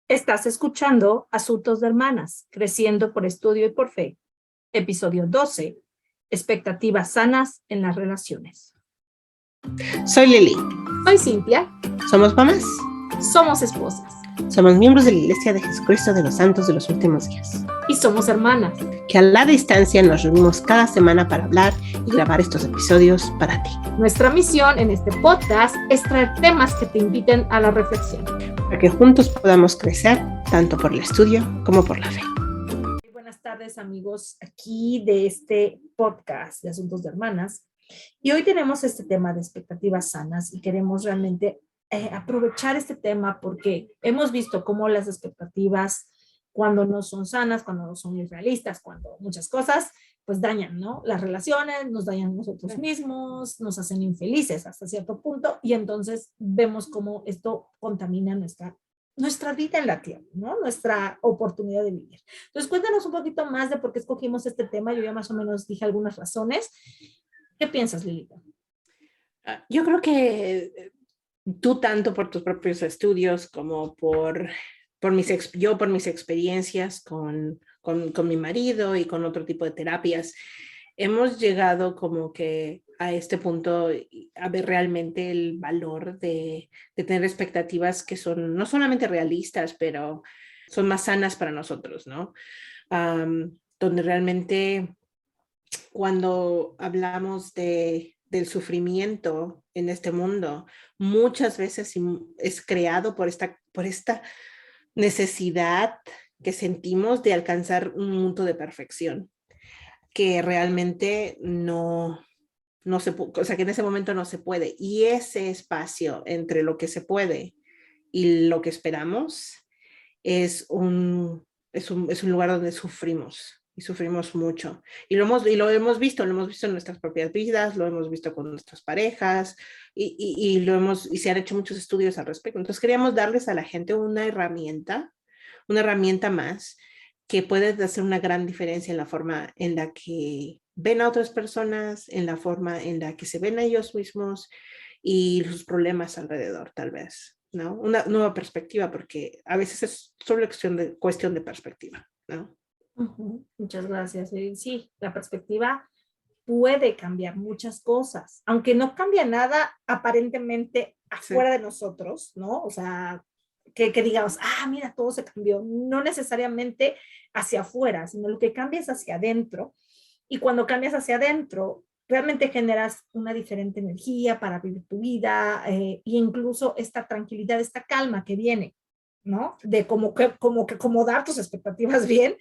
Estás escuchando Asuntos de Hermanas, Creciendo por Estudio y por Fe. Episodio 12, Expectativas sanas en las relaciones. Soy Lili. Soy Cintia. Somos mamás. Somos esposas. Somos miembros de la Iglesia de Jesucristo de los Santos de los Últimos Días. Y somos hermanas. Que a la distancia nos reunimos cada semana para hablar y grabar estos episodios para ti. Nuestra misión en este podcast es traer temas que te inviten a la reflexión. Para que juntos podamos crecer, tanto por el estudio como por la fe. Buenas tardes, amigos, aquí de este podcast de Asuntos de Hermanas. Y hoy tenemos este tema de expectativas sanas y queremos realmente aprovechar este tema porque hemos visto cómo las expectativas, cuando no son sanas, cuando no son irrealistas, cuando muchas cosas, pues dañan, ¿no? Las relaciones, nos dañan nosotros mismos, nos hacen infelices hasta cierto punto y entonces vemos cómo esto contamina nuestra vida en la tierra, ¿no? Nuestra oportunidad de vivir. Entonces, cuéntanos un poquito más de por qué escogimos este tema. Yo ya más o menos dije algunas razones. ¿Qué piensas, Lilita? Yo creo que tú tanto por tus propios estudios como por mis experiencias con mi marido y con otro tipo de terapias, hemos llegado como que a este punto a ver realmente el valor de tener expectativas que son no solamente realistas, pero son más sanas para nosotros, ¿no? Donde realmente cuando hablamos del sufrimiento en este mundo, muchas veces es creado por esta necesidad que sentimos de alcanzar un punto de perfección, que realmente no se puede, o sea, que en ese momento no se puede. Y ese espacio entre lo que se puede y lo que esperamos es un lugar donde sufrimos. Y sufrimos mucho. Y lo hemos visto en nuestras propias vidas, lo hemos visto con nuestras parejas, y se han hecho muchos estudios al respecto. Entonces queríamos darles a la gente una herramienta más que puede hacer una gran diferencia en la forma en la que ven a otras personas, en la forma en la que se ven a ellos mismos y sus problemas alrededor, tal vez, ¿no? Una nueva perspectiva, porque a veces es solo cuestión de perspectiva, ¿no? Muchas gracias. Sí, la perspectiva puede cambiar muchas cosas, aunque no cambia nada aparentemente afuera de nosotros, ¿no? O sea, que digamos, mira, todo se cambió. No necesariamente hacia afuera, sino lo que cambia es hacia adentro. Y cuando cambias hacia adentro, realmente generas una diferente energía para vivir tu vida e incluso esta tranquilidad, esta calma que viene, ¿no? De como que acomodar tus expectativas bien,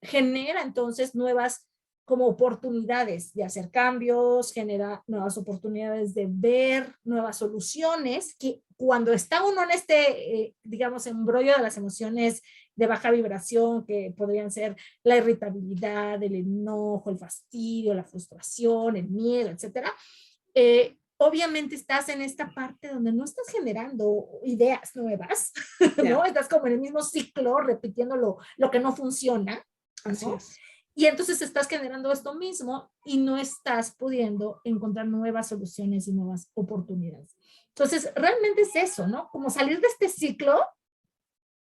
genera entonces nuevas como oportunidades de hacer cambios, genera nuevas oportunidades de ver nuevas soluciones, que cuando está uno en este, digamos, embrollo de las emociones de baja vibración, que podrían ser la irritabilidad, el enojo, el fastidio, la frustración, el miedo, etcétera, obviamente estás en esta parte donde no estás generando ideas nuevas, ¿no? Estás como en el mismo ciclo, repitiendo lo que no funciona, ¿no? Así es. Y entonces estás generando esto mismo y no estás pudiendo encontrar nuevas soluciones y nuevas oportunidades. Entonces, realmente es eso, ¿no? Como salir de este ciclo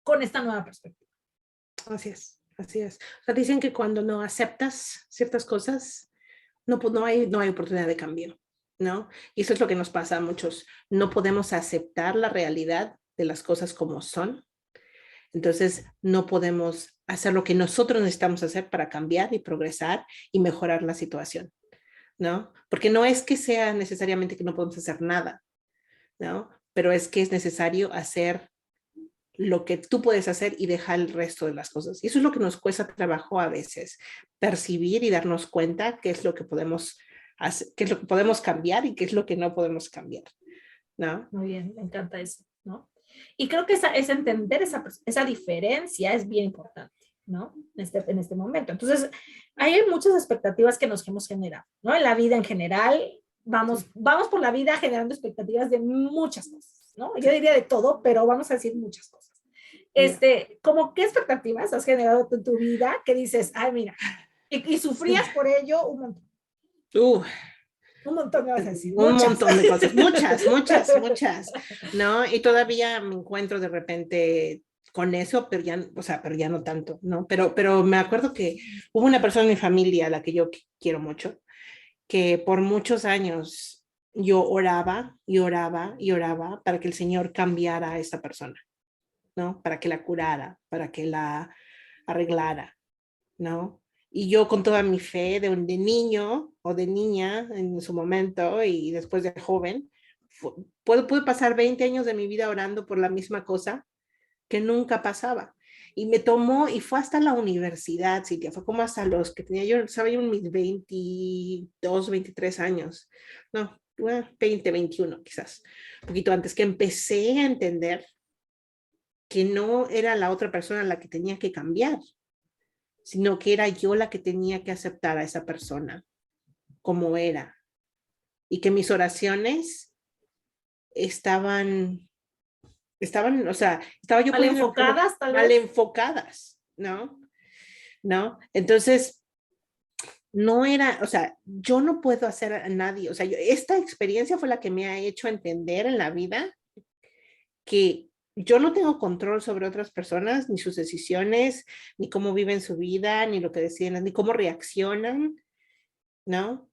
con esta nueva perspectiva. Así es, así es. O sea, dicen que cuando no aceptas ciertas cosas, no hay oportunidad de cambio, ¿no? Y eso es lo que nos pasa a muchos. No podemos aceptar la realidad de las cosas como son. Entonces, no podemos hacer lo que nosotros necesitamos hacer para cambiar y progresar y mejorar la situación, ¿no? Porque no es que sea necesariamente que no podemos hacer nada, ¿no? Pero es que es necesario hacer lo que tú puedes hacer y dejar el resto de las cosas. Y eso es lo que nos cuesta trabajo a veces, percibir y darnos cuenta qué es lo que podemos hacer, qué es lo que podemos cambiar y qué es lo que no podemos cambiar, ¿no? Muy bien, me encanta eso, ¿no? Y creo que es entender esa diferencia es bien importante, ¿no? En este momento. Entonces, hay muchas expectativas que nos hemos generado, ¿no? En la vida en general, vamos por la vida generando expectativas de muchas cosas, ¿no? Yo diría de todo, pero vamos a decir muchas cosas. ¿Cómo qué expectativas has generado en tu vida que dices, mira, y sufrías por ello un montón? Un montón me vas a decir. Un montón de cosas, muchas, ¿no? Y todavía me encuentro de repente con eso, pero ya, o sea, pero ya no tanto, ¿no? Pero me acuerdo que hubo una persona en mi familia, a la que yo quiero mucho, que por muchos años yo oraba y oraba y oraba para que el Señor cambiara a esta persona, ¿no? Para que la curara, para que la arreglara, ¿no? Y yo con toda mi fe de niño o de niña en su momento y después de joven, pude pasar 20 años de mi vida orando por la misma cosa que nunca pasaba. Y me tomó, y fue hasta la universidad, Cintia, fue como hasta los que tenía yo, estaba yo en mis 22, 23 años, no, 20, 21 quizás, un poquito antes, que empecé a entender que no era la otra persona la que tenía que cambiar, sino que era yo la que tenía que aceptar a esa persona como era. Y que mis oraciones estaban, o sea, estaba yo Mal poniendo enfocadas, tal mal vez. enfocadas, ¿no? ¿No? Entonces, no era, o sea, yo no puedo hacer a nadie, o sea, esta experiencia fue la que me ha hecho entender en la vida que yo no tengo control sobre otras personas, ni sus decisiones, ni cómo viven su vida, ni lo que deciden, ni cómo reaccionan, ¿no?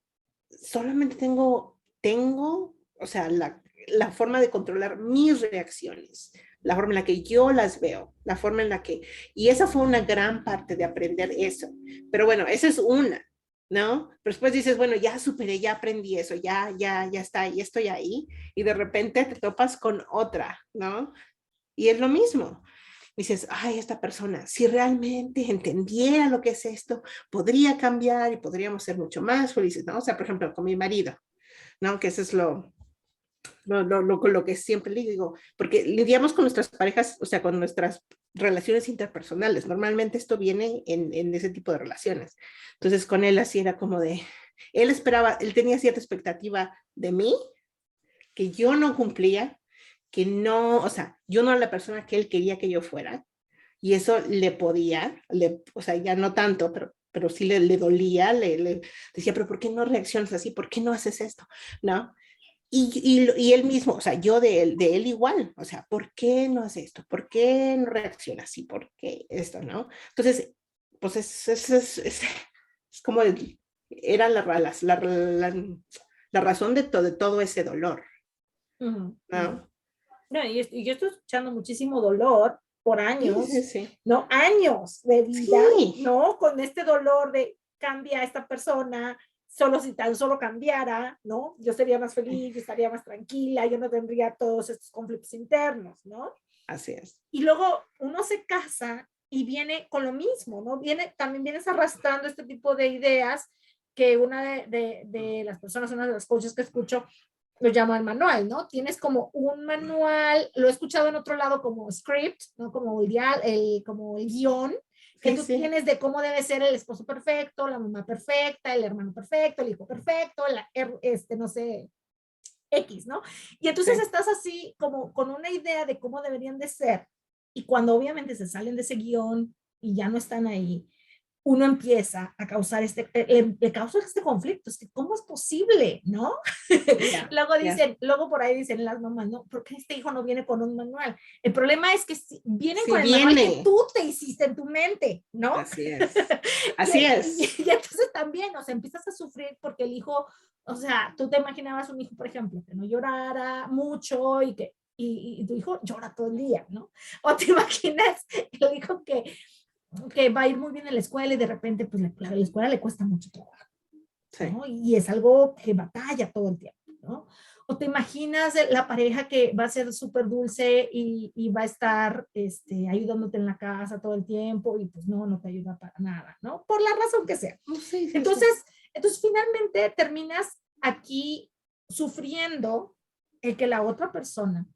Solamente o sea, la forma de controlar mis reacciones, la forma en la que yo las veo, la forma en la que, y esa fue una gran parte de aprender eso. Pero bueno, esa es una, ¿no? Pero después dices, bueno, ya superé, ya aprendí eso, ya está, ya estoy ahí, y de repente te topas con otra, ¿no? Y es lo mismo. Dices, ay, esta persona, si realmente entendiera lo que es esto, podría cambiar y podríamos ser mucho más felices, ¿no? O sea, por ejemplo, con mi marido, ¿no? Que eso es lo que siempre le digo, porque lidiamos con nuestras parejas, o sea, con nuestras relaciones interpersonales. Normalmente esto viene en ese tipo de relaciones. Entonces, con él así era como de, él tenía cierta expectativa de mí que yo no cumplía, que no, o sea, yo no era la persona que él quería que yo fuera, y eso o sea, ya no tanto, pero sí le dolía, le decía, pero ¿por qué no reaccionas así? ¿Por qué no haces esto? ¿No? Y él mismo, o sea, yo de él igual, o sea, ¿por qué no hace esto? ¿Por qué no reacciona así? ¿Por qué esto, no? Entonces, pues es como era la razón de todo ese dolor, Ujú, ujú. ¿no? No, y yo estoy escuchando muchísimo dolor por Sí, sí, años, sí. ¿no? Años de vida, Sí, ¿no? Con este dolor de cambia a esta persona, solo si tan solo cambiara, ¿no? Yo sería más feliz, yo estaría más tranquila, yo no tendría todos estos conflictos internos, ¿no? así es. Y luego uno se casa y viene con lo mismo, ¿no? También vienes arrastrando este tipo de ideas que una de las personas, una de las coaches que escucho, lo llama el manual, ¿no? Tienes como un manual, lo he escuchado en otro lado como script, ¿no? Como como el guión que Sí, tú sí, tienes de cómo debe ser el esposo perfecto, la mamá perfecta, el hermano perfecto, el hijo perfecto, no sé, X, ¿no? Y entonces sí. estás así como con una idea de cómo deberían de ser. Y cuando obviamente se salen de ese guión y ya no están ahí, uno empieza a causar le causa este conflicto. Es que, ¿cómo es posible? ¿No? Ya, ya. Luego por ahí dicen las mamás, ¿no? ¿Por qué este hijo no viene con un manual? El problema es que vienen Si con el manual que viene, tú te hiciste en tu mente, ¿no? así es. y, Así y, es. y entonces también, o sea, empiezas a sufrir porque el hijo, o sea, tú te imaginabas un hijo, por ejemplo, que no llorara mucho y tu hijo llora todo el día, ¿no? O te imaginas el hijo que va a ir muy bien en la escuela y de repente, pues la escuela le cuesta mucho trabajo, Sí. ¿no? Y es algo que batalla todo el tiempo, ¿no? O te imaginas la pareja que va a ser súper dulce y va a estar ayudándote en la casa todo el tiempo y pues no te ayuda para nada, ¿no? Por la razón que sea. Oh, sí, sí, sí. Entonces, entonces finalmente terminas aquí sufriendo el que la otra persona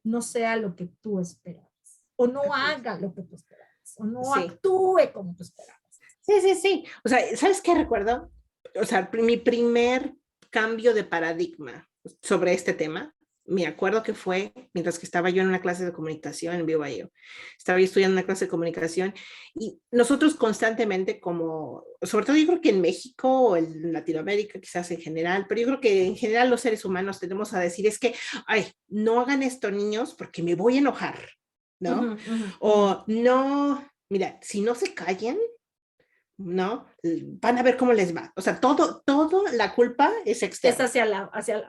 no sea lo que tú esperabas o no Así es. haga lo que tú esperabas o no Sí. actúe como tú esperabas. Sí, sí, sí. O sea, ¿sabes qué recuerdo? O sea, mi primer cambio de paradigma sobre este tema, me acuerdo que fue mientras que estaba yo en una clase de comunicación en BYU. Estaba yo estudiando una clase de comunicación y nosotros constantemente como, sobre todo yo creo que en México o en Latinoamérica quizás en general, pero yo creo que en general los seres humanos tenemos a decir es que, ay, no hagan esto niños porque me voy a enojar, ¿no? O no, mira, si no se callen, ¿no? Van a ver cómo les va. O sea, todo, la culpa es externa. Es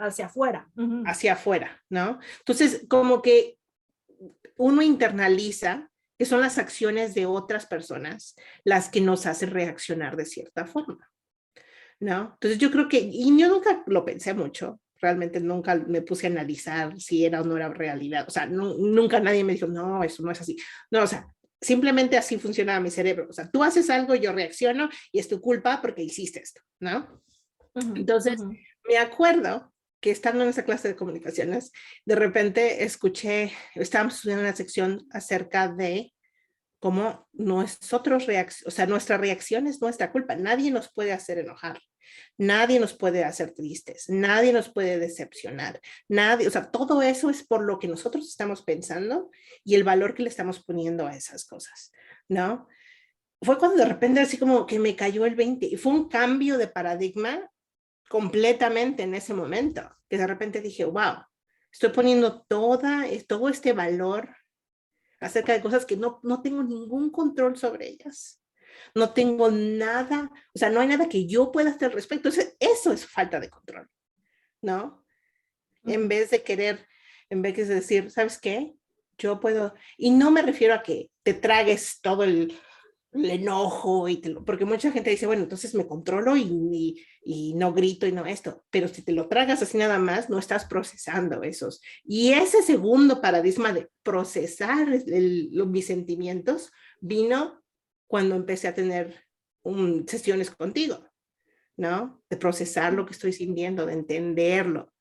hacia afuera. Hacia afuera, ¿no? Entonces, como que uno internaliza que son las acciones de otras personas las que nos hacen reaccionar de cierta forma, ¿no? Entonces yo creo que, y yo nunca lo pensé mucho, realmente nunca me puse a analizar si era o no era realidad, o sea, nunca nadie me dijo, no, eso no es así, no, o sea, simplemente así funcionaba mi cerebro, o sea, tú haces algo, yo reacciono y es tu culpa porque hiciste esto, ¿no? Entonces, me acuerdo que estando en esa clase de comunicaciones, de repente estábamos estudiando una sección acerca de cómo o sea, nuestra reacción es nuestra culpa. Nadie nos puede hacer enojar, nadie nos puede hacer tristes, nadie nos puede decepcionar, nadie, o sea, todo eso es por lo que nosotros estamos pensando y el valor que le estamos poniendo a esas cosas, ¿no? Fue cuando de repente así como que me cayó el 20 y fue un cambio de paradigma completamente en ese momento, que de repente dije, wow, estoy poniendo todo este valor acerca de cosas que no tengo ningún control sobre ellas. No tengo nada, o sea, no hay nada que yo pueda hacer al respecto. Eso es falta de control, ¿no? En vez de querer, en vez de decir, ¿sabes qué? Yo puedo, y no me refiero a que te tragues todo el enojo, porque mucha gente dice, bueno, entonces me controlo y no grito y no esto, pero si te lo tragas así nada más, no estás procesando esos. Y ese segundo paradigma de procesar mis sentimientos vino cuando empecé a tener sesiones contigo, ¿no? De procesar lo que estoy sintiendo, de entenderlo,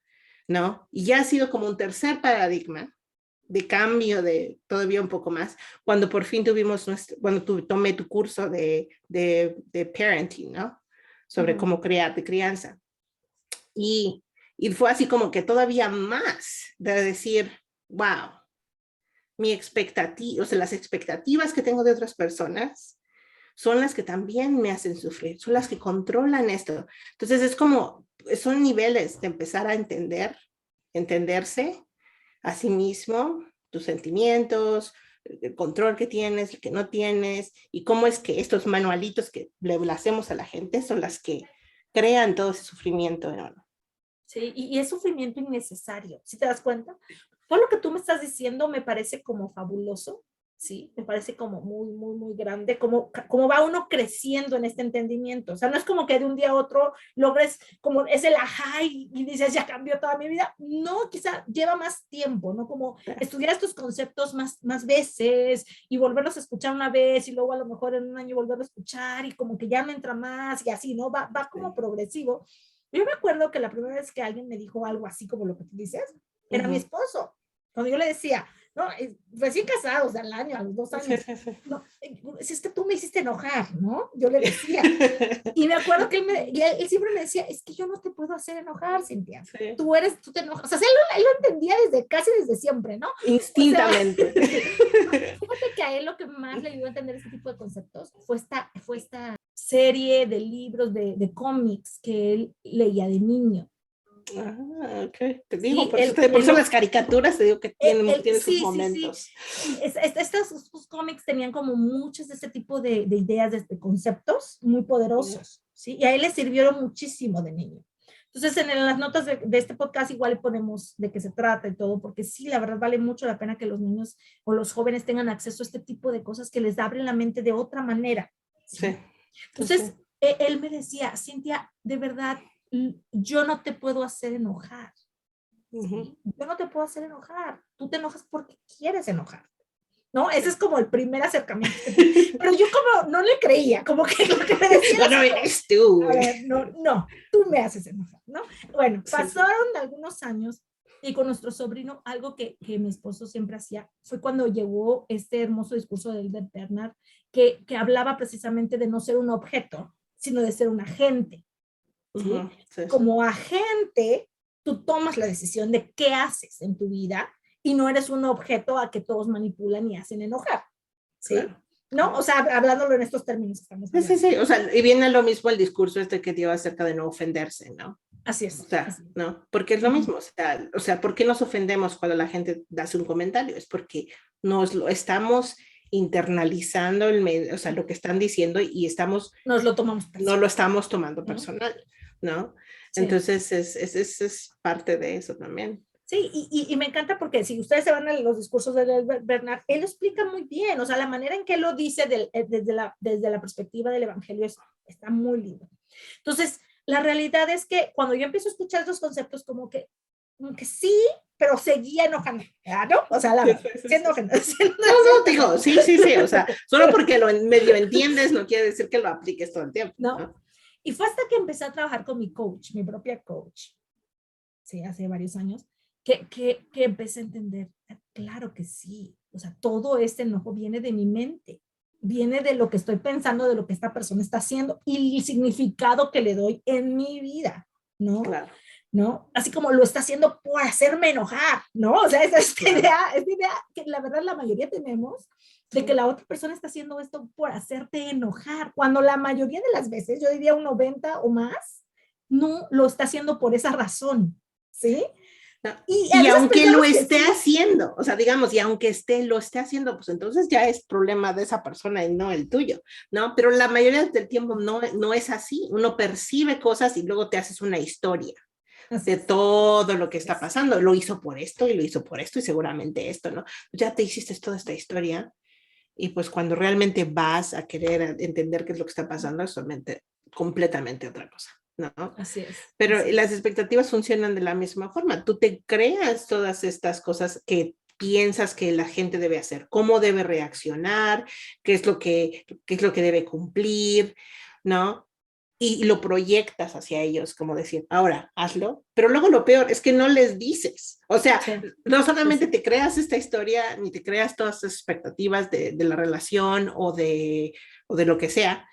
¿no? Y ya ha sido como un tercer paradigma de cambio de todavía un poco más, cuando por fin tomé tu curso de parenting, ¿no? Sobre cómo crear, de crianza. Y fue así como que todavía más de decir, wow, mi expectativa, o sea, las expectativas que tengo de otras personas son las que también me hacen sufrir, son las que controlan esto. Entonces es como, son niveles de empezar a entenderse a sí mismo, tus sentimientos, el control que tienes, el que no tienes, y cómo es que estos manualitos que le hacemos a la gente son las que crean todo ese sufrimiento, ¿no? Sí, y es sufrimiento innecesario, ¿sí te das cuenta? Todo lo que tú me estás diciendo me parece como fabuloso, ¿sí? Me parece como muy, muy, muy grande, como va uno creciendo en este entendimiento. O sea, no es como que de un día a otro logres, como es el ajá y dices, ya cambió toda mi vida. No, quizá lleva más tiempo, ¿no? Como estudiar estos conceptos más veces y volverlos a escuchar una vez y luego a lo mejor en un año volverlo a escuchar y como que ya me entra más y así, ¿no? Va como progresivo. Yo me acuerdo que la primera vez que alguien me dijo algo así como lo que tú dices, era mi esposo. Cuando yo le decía, no, recién casados al año, a los 2 años, no, si es que tú me hiciste enojar, ¿no? Yo le decía. Y me acuerdo que él siempre me decía, es que yo no te puedo hacer enojar, Cintia. Sí. Tú te enojas. O sea, él lo entendía casi desde siempre, ¿no? Instintamente. O sea, fíjate que a él lo que más le ayudó a entender este tipo de conceptos fue esta serie de libros, de cómics que él leía de niño. Ah, ok. Te digo, sí, por eso las caricaturas te digo que tienen sus momentos. Sí. Estos cómics tenían como muchos de este tipo de ideas, de conceptos muy poderosos, ¿sí? Y a él le sirvieron muchísimo de niño. Entonces, en las notas de este podcast igual le ponemos de qué se trata y todo, porque sí, la verdad vale mucho la pena que los niños o los jóvenes tengan acceso a este tipo de cosas que les abren la mente de otra manera. Sí. Entonces, él me decía, Cintia, de verdad, yo no te puedo hacer enojar. ¿Sí? Yo no te puedo hacer enojar. Tú te enojas porque quieres enojar. ¿No? Ese es como el primer acercamiento. Pero yo como no le creía, como que lo que me decía. No eres tú. A ver, no, tú me haces enojar, ¿no? Bueno, pasaron algunos años y con nuestro sobrino, algo que mi esposo siempre hacía fue cuando llegó este hermoso discurso de Elder Bernard, que hablaba precisamente de no ser un objeto, sino de ser un agente. ¿Sí? Como agente, tú tomas la decisión de qué haces en tu vida y no eres un objeto a que todos manipulan y hacen enojar. ¿Sí? Claro. ¿No? O sea, hablándolo en estos términos que estamos hablando. Sí. O sea, y viene lo mismo el discurso que dio acerca de no ofenderse, ¿no? Así es. O sea, Así es. ¿no? Porque es lo mismo. O sea, ¿por qué nos ofendemos cuando la gente hace un comentario? Es porque nos lo estamos internalizando o sea, lo que están diciendo y Nos lo tomamos no personal, lo estamos tomando ¿no? personal, ¿no? Sí. Entonces es parte de eso también. Sí, y me encanta porque si ustedes se van a los discursos de Bernard, él lo explica muy bien, o sea, la manera en que él lo dice desde la perspectiva del Evangelio está muy lindo. Entonces, la realidad es que cuando yo empiezo a escuchar estos conceptos, como que sí, pero seguía enojando, ¿no? O sea, la Sí, verdad, sí, sí, sí sí. enojando, No, digo, sí, sí, sí, o sea, solo porque lo medio entiendes no quiere decir que lo apliques todo el tiempo, ¿no? ¿no? Y fue hasta que empecé a trabajar con mi coach, mi propia coach, sí, hace varios años, que empecé a entender, claro que sí, o sea, todo este enojo viene de mi mente, viene de lo que estoy pensando, de lo que esta persona está haciendo y el significado que le doy en mi vida, ¿no? Claro. ¿No? Así como lo está haciendo por hacerme enojar, ¿no? O sea, Claro. esta idea que la verdad la mayoría tenemos de que la otra persona está haciendo esto por hacerte enojar, cuando la mayoría de las veces, yo diría un 90 o más, no lo está haciendo por esa razón, ¿sí? No. Y a Y veces aunque lo pensamos que esté sí. haciendo, o sea, digamos, y aunque lo esté haciendo, pues entonces ya es problema de esa persona y no el tuyo, ¿no? Pero la mayoría del tiempo no es así. Uno percibe cosas y luego te haces una historia Así de es. todo lo que está pasando. Lo hizo por esto y lo hizo por esto y seguramente esto, ¿no? Ya te hiciste toda esta historia y pues cuando realmente vas a querer entender qué es lo que está pasando, es solamente completamente otra cosa, ¿no? Así es. Pero Así las es. expectativas funcionan de la misma forma. Tú te creas todas estas cosas que piensas que la gente debe hacer, cómo debe reaccionar, qué es lo que debe cumplir, ¿no? Y lo proyectas hacia ellos, como decir, ahora hazlo, pero luego lo peor es que no les dices. O sea, Sí, no sí, solamente sí. te creas esta historia, ni te creas todas las expectativas de la relación o de lo que sea,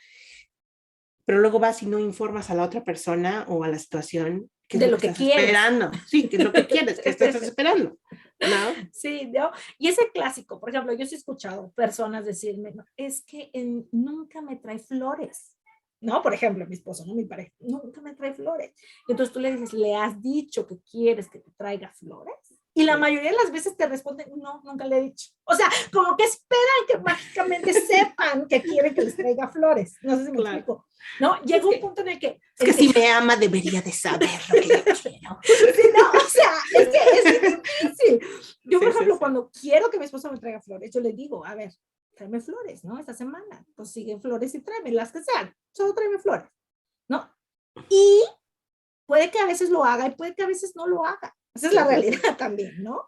pero luego vas y no informas a la otra persona o a la situación qué es De lo que lo que estás quieres. esperando. Sí, qué es lo que quieres, qué estás esperando, ¿no? Sí, ¿no? Y ese clásico, por ejemplo, yo sí he escuchado personas decirme, "No, es que nunca me trae flores, ¿no? Por ejemplo, mi esposo, ¿no? Mi pareja, nunca me trae flores. Y entonces tú le dices, ¿le has dicho que quieres que te traiga flores? Y la Sí, mayoría de las veces te responden, no, nunca le he dicho. O sea, como que esperan que mágicamente sepan que quieren que les traiga flores. No sé si me claro. explico. ¿No? Llega un punto en el que, Es que si me ama debería de saber lo que yo quiero. sí, no, o sea, es que es bien difícil. Yo, por Sí, sí, ejemplo, sí. cuando quiero que mi esposo me traiga flores, yo le digo, a ver, tráeme flores, ¿no? Esta semana, consigue flores y tráeme las que sean, solo tráeme flores, ¿no? Y puede que a veces lo haga y puede que a veces no lo haga. Esa es la Sí, sí, sí. realidad también, ¿no?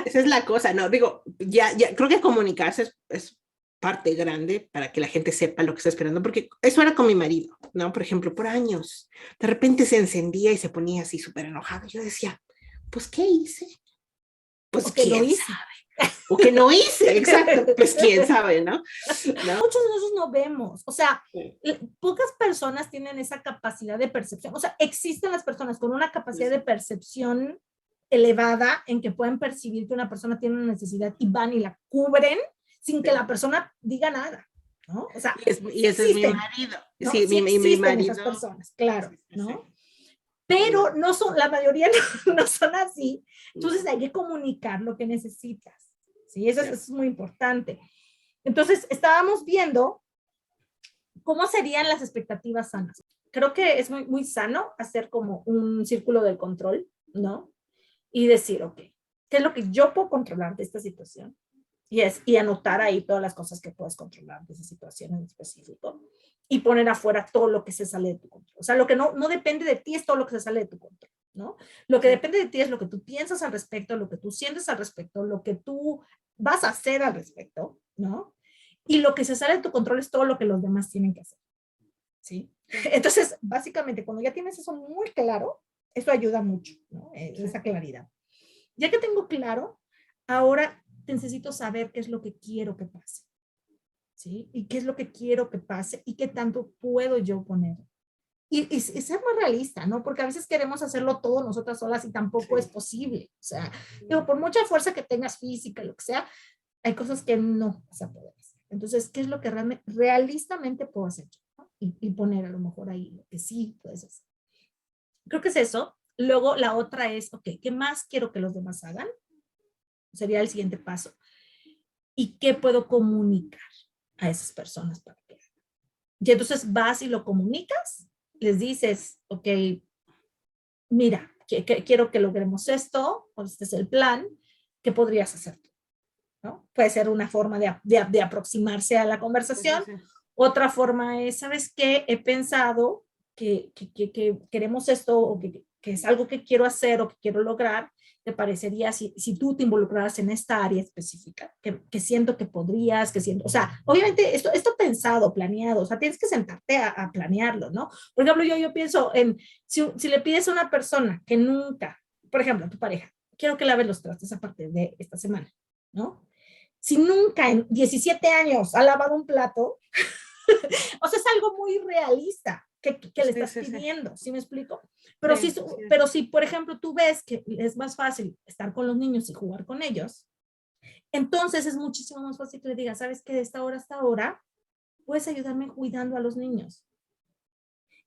Esa es la cosa, ¿no? Digo, ya creo que comunicarse es parte grande para que la gente sepa lo que está esperando, porque eso era con mi marido, ¿no? Por ejemplo, por años, de repente se encendía y se ponía así súper enojado. Yo decía, pues, ¿qué hice? Pues, O que lo quién hice. sabe. O que no hice, exacto, pues quién sabe, ¿no? ¿No? Muchos de nosotros no vemos, o sea, Sí, pocas personas tienen esa capacidad de percepción, o sea, existen las personas con una sí, capacidad de sí. percepción elevada en que pueden percibir que una persona tiene una necesidad y van y la cubren sin que Sí. la persona diga nada, ¿no? O sea, Y sí ese es mi existen, marido. ¿no? Sí, Sí mi existen esas marido. personas, claro, Sí, sí, sí. ¿no? Pero no son, la mayoría no son así. Entonces No, hay que comunicar lo que necesitas, ¿sí? Eso sí, es muy importante. Entonces, estábamos viendo cómo serían las expectativas sanas. Creo que es muy, muy sano hacer como un círculo del control, ¿no? Y decir, ok, ¿qué es lo que yo puedo controlar de esta situación? Y anotar ahí todas las cosas que puedes controlar de esa situación en específico y poner afuera todo lo que se sale de tu control. O sea, lo que no depende de ti es todo lo que se sale de tu control, ¿no? Lo que sí, depende de ti es lo que tú piensas al respecto, lo que tú sientes al respecto, lo que tú vas a hacer al respecto, ¿no? Y lo que se sale de tu control es todo lo que los demás tienen que hacer, ¿sí? sí, Entonces, básicamente, cuando ya tienes eso muy claro, eso ayuda mucho, ¿no? sí. Esa claridad. Ya que tengo claro, ahora necesito saber qué es lo que quiero que pase, ¿sí? Y qué es lo que quiero que pase y qué tanto puedo yo poner. Y ser más realista, ¿no? Porque a veces queremos hacerlo todo nosotras solas y tampoco es Sí. posible. O sea, digo, por mucha fuerza que tengas física, lo que sea, hay cosas que no vas a poder hacer. Entonces, ¿qué es lo que realistamente puedo hacer yo? ¿No? Y poner a lo mejor ahí lo que sí puedes hacer. creo que es eso. Luego la otra es, ok, ¿qué más quiero que los demás hagan? Sería el siguiente paso. ¿Y qué puedo comunicar a esas personas para que hagan? Y entonces vas y lo comunicas, les dices, ok, mira, quiero que logremos esto, este es el plan, ¿qué podrías hacer tú? ¿No? Puede ser una forma de aproximarse a la conversación. Sí, sí, sí. Otra forma es, ¿sabes qué? He pensado que queremos esto o que es algo que quiero hacer o que quiero lograr. ¿Te parecería si tú te involucraras en esta área específica? Que siento que podrías, que siento, o sea, obviamente esto pensado, planeado, o sea, tienes que sentarte a planearlo, ¿no? Por ejemplo, yo pienso en, si le pides a una persona que nunca, por ejemplo, a tu pareja, quiero que laves los trastes a partir de esta semana, ¿no? Si nunca en 17 años ha lavado un plato, o sea, es algo muy realista que le estás pidiendo, ¿sí me explico? Pero, Sí, si, sí. pero si, por ejemplo, tú ves que es más fácil estar con los niños y jugar con ellos, entonces es muchísimo más fácil que le digas, ¿sabes qué? De esta hora hasta ahora, puedes ayudarme cuidando a los niños.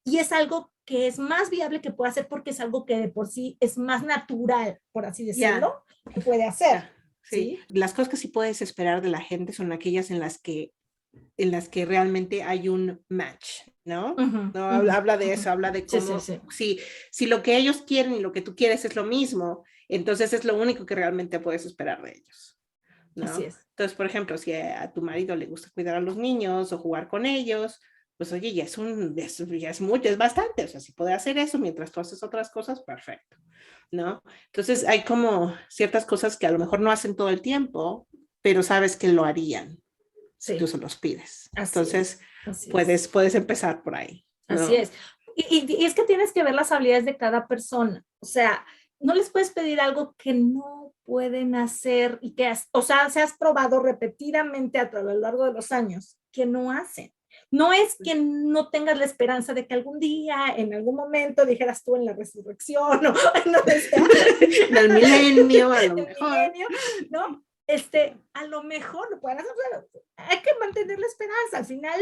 Y es algo que es más viable que pueda hacer porque es algo que de por sí es más natural, por así decirlo, que puede hacer. Sí. Las cosas que sí puedes esperar de la gente son aquellas en las que realmente hay un match, ¿no? No, habla de eso, habla de cómo, si lo que ellos quieren y lo que tú quieres es lo mismo, entonces es lo único que realmente puedes esperar de ellos, ¿no? Así es. Entonces, por ejemplo, si a tu marido le gusta cuidar a los niños o jugar con ellos, pues oye, ya es mucho, es bastante, o sea, si puede hacer eso mientras tú haces otras cosas, perfecto, ¿no? Entonces hay como ciertas cosas que a lo mejor no hacen todo el tiempo, pero sabes que lo harían si tú se los pides. Entonces, puedes empezar por ahí, ¿no? Así es. Y es que tienes que ver las habilidades de cada persona. O sea, no les puedes pedir algo que no pueden hacer y que, o sea, se has probado repetidamente a lo largo de los años que no hacen. No es que no tengas la esperanza de que algún día, en algún momento, dijeras tú en la resurrección o no desea. En el milenio, a lo mejor. Milenio, ¿no? A lo mejor lo pueden hacer. Hay que mantener la esperanza. Al final,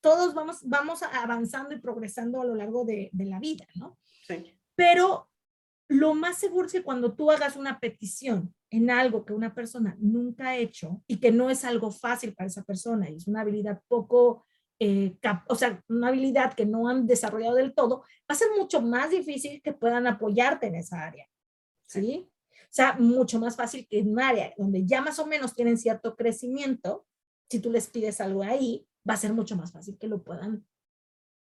todos vamos avanzando y progresando a lo largo de la vida, ¿no? Sí. Pero lo más seguro es que cuando tú hagas una petición en algo que una persona nunca ha hecho y que no es algo fácil para esa persona y es una habilidad poco, o sea, una habilidad que no han desarrollado del todo, va a ser mucho más difícil que puedan apoyarte en esa área, ¿sí? O sea, mucho más fácil que en un área donde ya más o menos tienen cierto crecimiento, si tú les pides algo ahí, va a ser mucho más fácil que lo puedan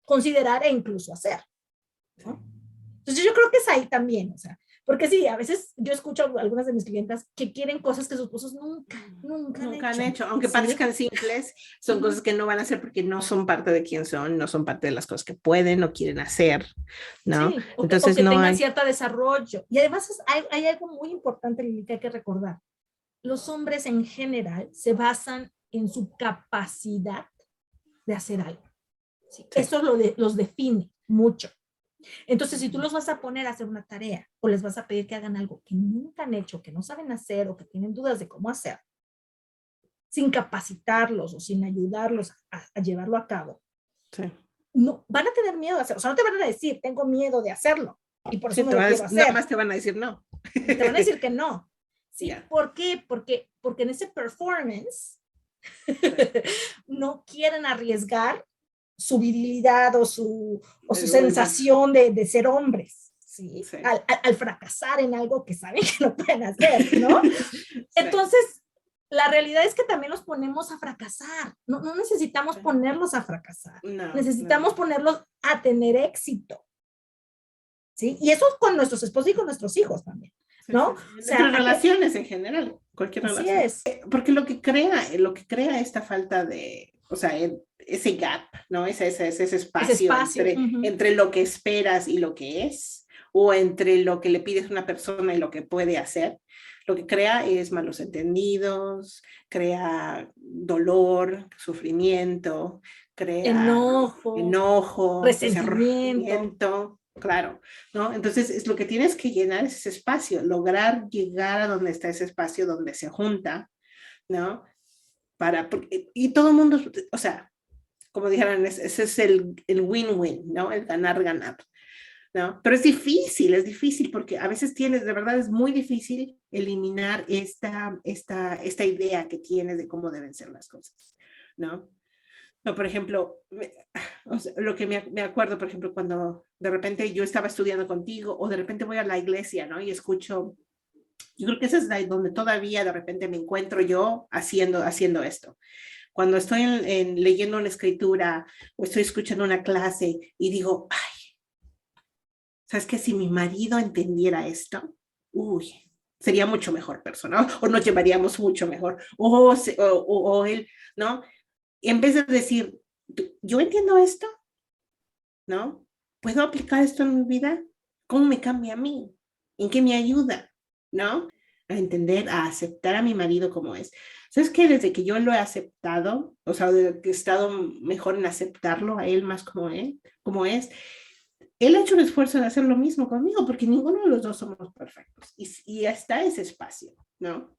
considerar e incluso hacer, ¿no? Entonces yo creo que es ahí también, o sea, porque sí, a veces yo escucho a algunas de mis clientas que quieren cosas que sus esposos nunca han hecho. Aunque parezcan simples, son cosas que no van a hacer porque no son parte de quién son, no son parte de las cosas que pueden o quieren hacer, ¿no? Sí, entonces o que tengan cierto desarrollo. Y además hay algo muy importante, Lili, que hay que recordar. Los hombres en general se basan en su capacidad de hacer algo. ¿Sí? Eso los define mucho. Entonces, si tú los vas a poner a hacer una tarea o les vas a pedir que hagan algo que nunca han hecho, que no saben hacer o que tienen dudas de cómo hacer, sin capacitarlos o sin ayudarlos a llevarlo a cabo, no, van a tener miedo de hacerlo. O sea, no te van a decir, tengo miedo de hacerlo y por eso no lo quiero hacer. Nada más te van a decir no. Te van a decir que no. ¿Sí? ¿Por qué? Porque en ese performance no quieren arriesgar su virilidad o su sensación de ser hombres, ¿sí? Al fracasar en algo que saben que no pueden hacer, ¿no? Entonces, la realidad es que también los ponemos a fracasar. No necesitamos ponerlos a fracasar. Necesitamos ponerlos a tener éxito, ¿sí? Y eso es con nuestros esposos y con nuestros hijos también, ¿no? O sea, entre relaciones en general, cualquier relación. Así es. Porque lo que crea esta falta de, o sea, ese gap, ¿no? Ese espacio entre lo que esperas y lo que es, o entre lo que le pides a una persona y lo que puede hacer, lo que crea es malos entendidos, crea dolor, sufrimiento, crea enojo, resentimiento. Claro, ¿no? Entonces es lo que tienes que llenar es ese espacio, lograr llegar a donde está ese espacio donde se junta, ¿no? Y todo el mundo, o sea, como dijeron, ese es el win-win, ¿no? El ganar-ganar. ¿no? Pero es difícil porque a veces tienes, de verdad es muy difícil eliminar esta idea que tienes de cómo deben ser las cosas, ¿no? No, por ejemplo, o sea, lo que me acuerdo, por ejemplo, cuando de repente yo estaba estudiando contigo o de repente voy a la iglesia, ¿no? Y escucho, yo creo que esa es donde todavía de repente me encuentro yo haciendo esto. Cuando estoy leyendo una escritura o estoy escuchando una clase y digo, ay, ¿sabes qué? Si mi marido entendiera esto, uy, sería mucho mejor persona o nos llevaríamos mucho mejor o él, ¿no? Y en vez de decir, yo entiendo esto, ¿no? ¿Puedo aplicar esto en mi vida? ¿Cómo me cambia a mí? ¿En qué me ayuda? ¿No? A entender, a aceptar a mi marido como es. ¿Sabes qué? Desde que yo lo he aceptado, o sea, desde que he estado mejor en aceptarlo a él más como es, él ha hecho un esfuerzo de hacer lo mismo conmigo, porque ninguno de los dos somos perfectos. Y está ese espacio, ¿no?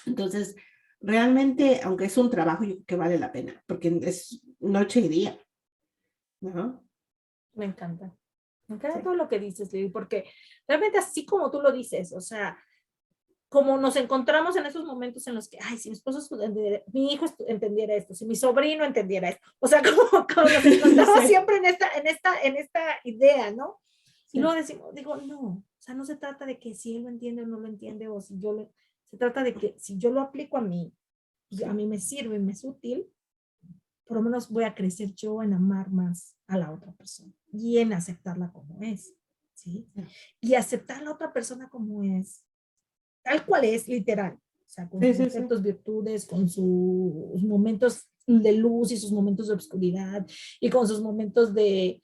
Entonces, realmente, aunque es un trabajo, yo creo que vale la pena, porque es noche y día, ¿no? Me encanta. Me encanta Sí. todo lo que dices, Lili, porque realmente así como tú lo dices, o sea, como nos encontramos en esos momentos en los que, ay, si mi esposo, mi hijo entendiera esto, si mi sobrino entendiera esto, o sea, como nos encontramos Sí. siempre en esta idea, ¿no? Y Sí. luego decimos, digo, no, o sea, no se trata de que si él lo entiende o no lo entiende, o si yo lo, se trata de que si yo lo aplico a mí, y a mí me sirve, me es útil, por lo menos voy a crecer yo en amar más a la otra persona y en aceptarla como es, ¿sí? Y aceptar a la otra persona como es, tal cual es, literal, o sea, con Sí, sus sí, sí. defectos, virtudes, con sus momentos de luz y sus momentos de obscuridad y con sus momentos de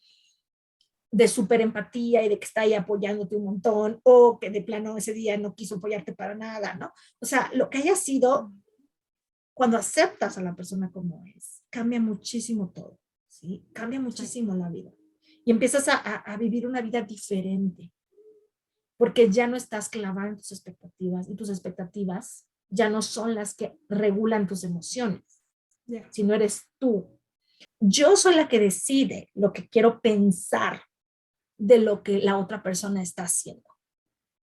súper empatía y de que está ahí apoyándote un montón o que de plano ese día no quiso apoyarte para nada, ¿no? O sea, lo que haya sido, cuando aceptas a la persona como es, cambia muchísimo todo, ¿sí? Cambia muchísimo la vida y empiezas a vivir una vida diferente porque ya no estás clavada en tus expectativas y tus expectativas ya no son las que regulan tus emociones, sino eres tú. Yo soy la que decide lo que quiero pensar de lo que la otra persona está haciendo,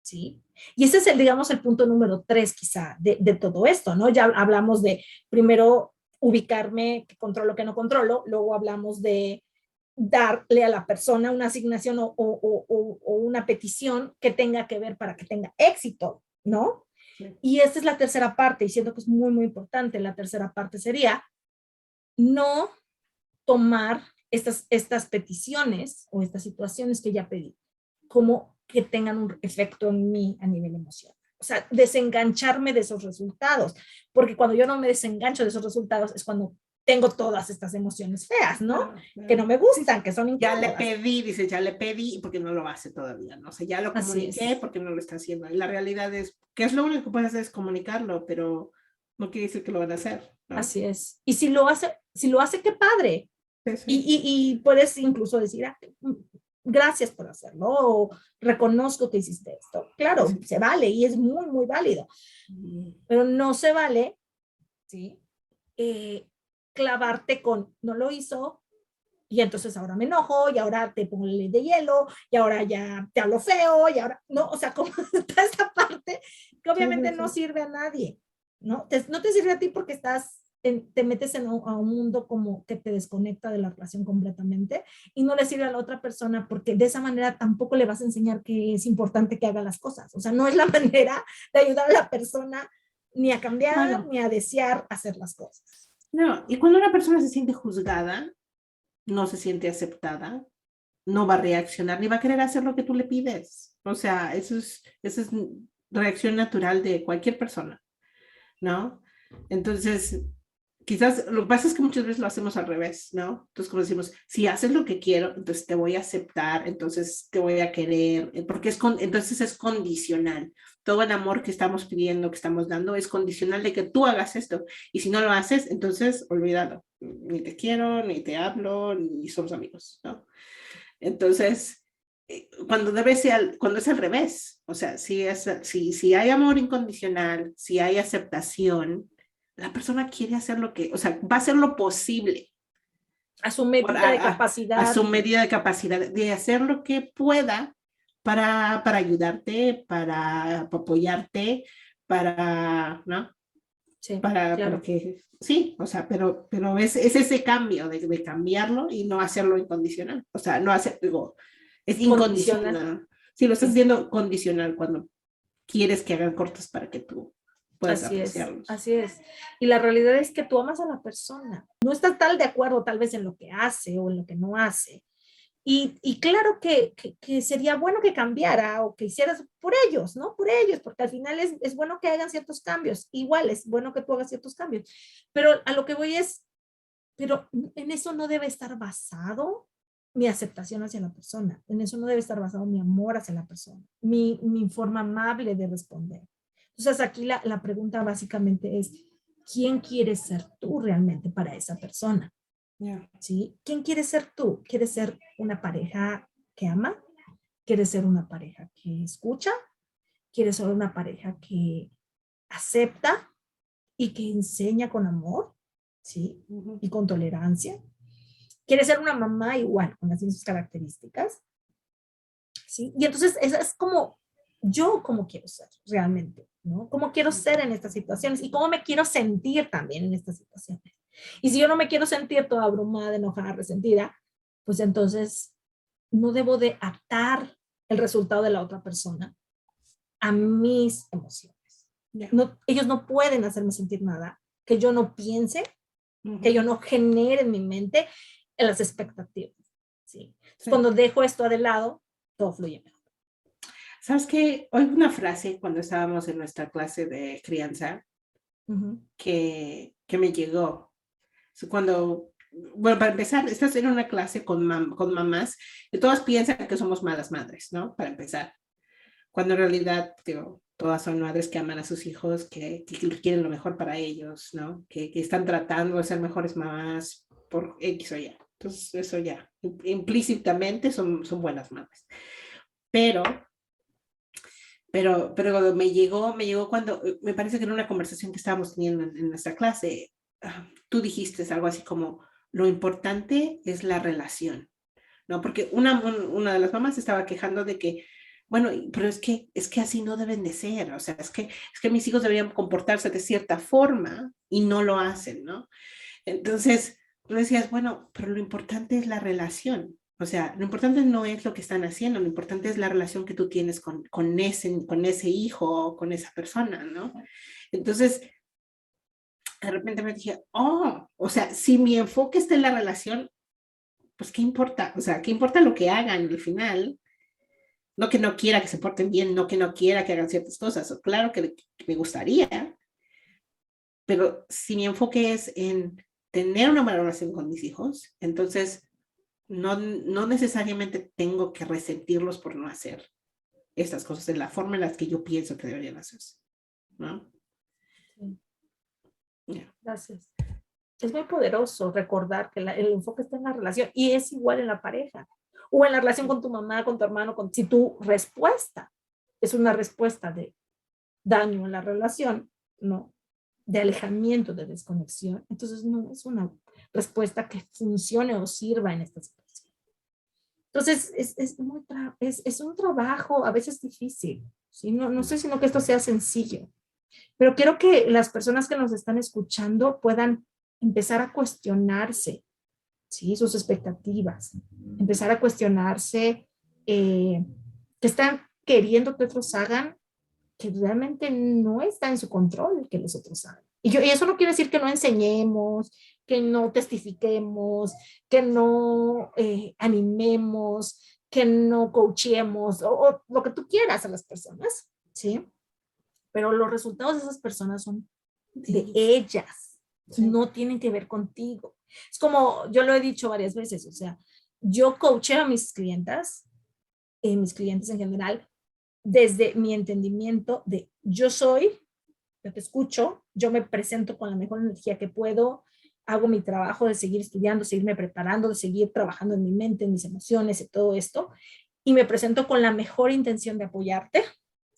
¿sí? Y ese es el, digamos, el punto número 3 quizá de todo esto, ¿no? Ya hablamos de primero ubicarme, que controlo, que no controlo, luego hablamos de darle a la persona una asignación o una petición que tenga que ver para que tenga éxito, ¿no? Sí. Y esta es la tercera parte, y siento que es muy, muy importante. La tercera parte sería no tomar estas peticiones o estas situaciones que ya pedí como que tengan un efecto en mí a nivel emocional. O sea, desengancharme de esos resultados, porque cuando yo no me desengancho de esos resultados es cuando tengo todas estas emociones feas, ¿no? Que no me gustan, que son incómodas. Ya le pedí, dice, ya le pedí, porque no lo hace todavía, ¿no? O sea, ya lo comuniqué porque no lo está haciendo. Y la realidad es que es lo único que puedes hacer es comunicarlo, pero no quiere decir que lo van a hacer, ¿no? Así es. Y si lo hace, qué padre. Sí, sí. Y puedes incluso decir, gracias por hacerlo, o reconozco que hiciste esto. Claro, sí. Se vale y es muy, muy válido. Pero no se vale, ¿sí? Clavarte con, no lo hizo, y entonces ahora me enojo, y ahora te pongo el de hielo, y ahora ya te hablo feo, y ahora, no, o sea, como toda esta parte que obviamente no sirve a nadie, ¿no? No te sirve a ti porque te metes a un mundo como que te desconecta de la relación completamente y no le sirve a la otra persona porque de esa manera tampoco le vas a enseñar que es importante que haga las cosas. O sea, no es la manera de ayudar a la persona ni a cambiar, ni a desear hacer las cosas. No, y cuando una persona se siente juzgada, no se siente aceptada, no va a reaccionar ni va a querer hacer lo que tú le pides. O sea, eso es reacción natural de cualquier persona, ¿no? Entonces, quizás lo que pasa es que muchas veces lo hacemos al revés, ¿no? Entonces, como decimos, si haces lo que quiero, entonces te voy a aceptar, entonces te voy a querer, porque entonces es condicional. Todo el amor que estamos pidiendo, que estamos dando, es condicional de que tú hagas esto. Y si no lo haces, entonces olvídalo. Ni te quiero, ni te hablo, ni somos amigos, ¿no? Entonces, cuando es al revés, o sea, si hay amor incondicional, si hay aceptación, la persona quiere hacer o sea, va a hacer lo posible A su medida de capacidad. A su medida de capacidad, de hacer lo que pueda para ayudarte, para apoyarte, ¿no? Sí, Para claro. que, sí, o sea, pero es ese cambio de cambiarlo y no hacerlo incondicional. O sea, no hacer, digo, es Condicional. incondicional. Si lo estás Sí. haciendo condicional cuando quieres que hagan cortos para que tú puedas Así es, apreciarlos. así es. Y la realidad es que tú amas a la persona. No estás tal de acuerdo tal vez en lo que hace o en lo que no hace. Y claro que sería bueno que cambiara o que hicieras por ellos, ¿no? Por ellos, porque al final es bueno que hagan ciertos cambios. Igual es bueno que tú hagas ciertos cambios. Pero a lo que voy es, pero en eso no debe estar basado mi aceptación hacia la persona. En eso no debe estar basado mi amor hacia la persona, mi forma amable de responder. Entonces aquí la pregunta básicamente es, ¿quién quieres ser tú realmente para esa persona? Yeah. ¿Sí? ¿Quién quieres ser tú? ¿Quieres ser una pareja que ama? ¿Quieres ser una pareja que escucha? ¿Quieres ser una pareja que acepta y que enseña con amor? ¿Sí? Uh-huh. Y con tolerancia. ¿Quieres ser una mamá igual, con las mismas características? ¿Sí? Y entonces esa es como yo como quiero ser realmente, ¿no? Cómo quiero ser en estas situaciones y cómo me quiero sentir también en estas situaciones. Y si yo no me quiero sentir toda abrumada, enojada, resentida, pues entonces no debo de atar el resultado de la otra persona a mis emociones. Yeah. No, ellos no pueden hacerme sentir nada que yo no piense, Uh-huh. que yo no genere en mi mente en las expectativas. ¿Sí? Sí. Cuando dejo esto de lado, todo fluye mejor. ¿Sabes qué? Oí una frase cuando estábamos en nuestra clase de crianza Uh-huh. que me llegó. Cuando, bueno, para empezar, estás en una clase con mamás y todas piensan que somos malas madres, ¿no? Para empezar. Cuando en realidad, digo, todas son madres que aman a sus hijos, que quieren lo mejor para ellos, ¿no? Que están tratando de ser mejores mamás por X o Y. Entonces, eso ya, implícitamente son buenas madres. Pero me llegó cuando, me parece que en una conversación que estábamos teniendo en nuestra clase, tú dijiste algo así como, lo importante es la relación, ¿no? Porque una de las mamás estaba quejando de que, bueno, pero es que así no deben de ser, o sea, es que mis hijos deberían comportarse de cierta forma y no lo hacen, ¿no? Entonces, tú decías, bueno, pero lo importante es la relación. O sea, lo importante no es lo que están haciendo, lo importante es la relación que tú tienes con ese hijo o con esa persona, ¿no? Entonces, de repente me dije, oh, o sea, si mi enfoque está en la relación, pues ¿qué importa? O sea, ¿qué importa lo que hagan al final? No que no quiera que se porten bien, no que no quiera que hagan ciertas cosas. Claro que me gustaría, pero si mi enfoque es en tener una buena relación con mis hijos, entonces no necesariamente tengo que resentirlos por no hacer estas cosas de la forma en la que yo pienso que deberían hacerse, ¿no? Sí. Yeah. Gracias. Es muy poderoso recordar que el enfoque está en la relación y es igual en la pareja o en la relación con tu mamá, con tu hermano, si tu respuesta es una respuesta de daño en la relación, ¿no? De alejamiento, de desconexión, entonces no es una respuesta que funcione o sirva en esta situación. Entonces, es un trabajo a veces difícil, ¿sí? No sé, sino que esto sea sencillo, pero quiero que las personas que nos están escuchando puedan empezar a cuestionarse, ¿sí? Sus expectativas, empezar a cuestionarse que están queriendo que otros hagan que realmente no está en su control que los otros hagan. Y eso no quiere decir que no enseñemos, que no testifiquemos, que no animemos, que no coachemos o lo que tú quieras a las personas, ¿sí? Pero los resultados de esas personas son de ellas, sí. No tienen que ver contigo. Es como yo lo he dicho varias veces, o sea, yo coacheo a mis clientes en general, desde mi entendimiento de yo te escucho, yo me presento con la mejor energía que puedo, hago mi trabajo de seguir estudiando, seguirme preparando, de seguir trabajando en mi mente, en mis emociones y todo esto, y me presento con la mejor intención de apoyarte,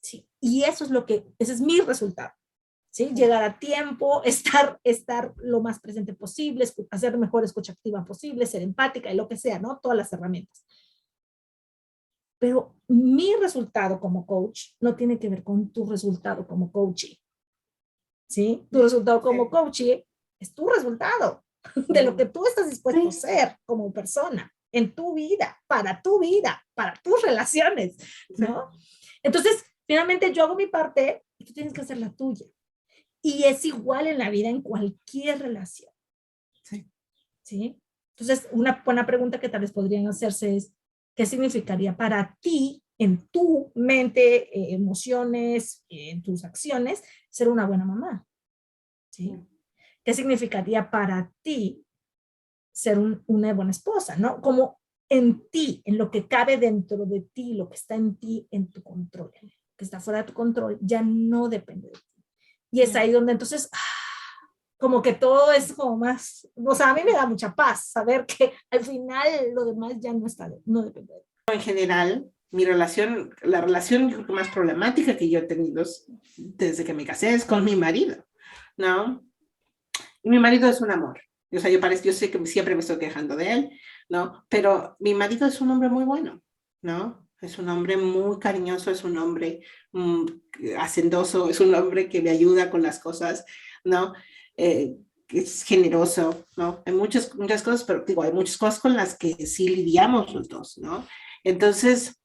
¿sí? Y eso es ese es mi resultado. ¿sí? Llegar a tiempo, estar lo más presente posible, hacer mejor escucha activa posible, ser empática y lo que sea, ¿no? Todas las herramientas. Pero mi resultado como coach no tiene que ver con tu resultado como coachee, ¿sí? Tu resultado como coachee es tu resultado de lo que tú estás dispuesto a ser como persona en tu vida, para tus relaciones, ¿no? Entonces, finalmente yo hago mi parte y tú tienes que hacer la tuya. Y es igual en la vida, en cualquier relación. Sí. ¿Sí? Entonces, una buena pregunta que tal vez podrían hacerse es, ¿qué significaría para ti, en tu mente, emociones, en tus acciones, ser una buena mamá? ¿Sí? ¿Qué significaría para ti ser una buena esposa? ¿No? Como en ti, en lo que cabe dentro de ti, lo que está en ti, en tu control, que está fuera de tu control, ya no depende de ti. Y es ahí donde entonces, como que todo es como más, o sea, a mí me da mucha paz saber que al final lo demás ya no depende de ti. En general, la relación yo creo que más problemática que yo he tenido desde que me casé es con mi marido, ¿no? Y mi marido es un amor. O sea, yo sé que siempre me estoy quejando de él, ¿no? Pero mi marido es un hombre muy bueno, ¿no? Es un hombre muy cariñoso, es un hombre hacendoso, es un hombre que me ayuda con las cosas, ¿no? Es generoso, ¿no? Hay muchas cosas, pero digo, hay muchas cosas con las que sí lidiamos los dos, ¿no? Entonces,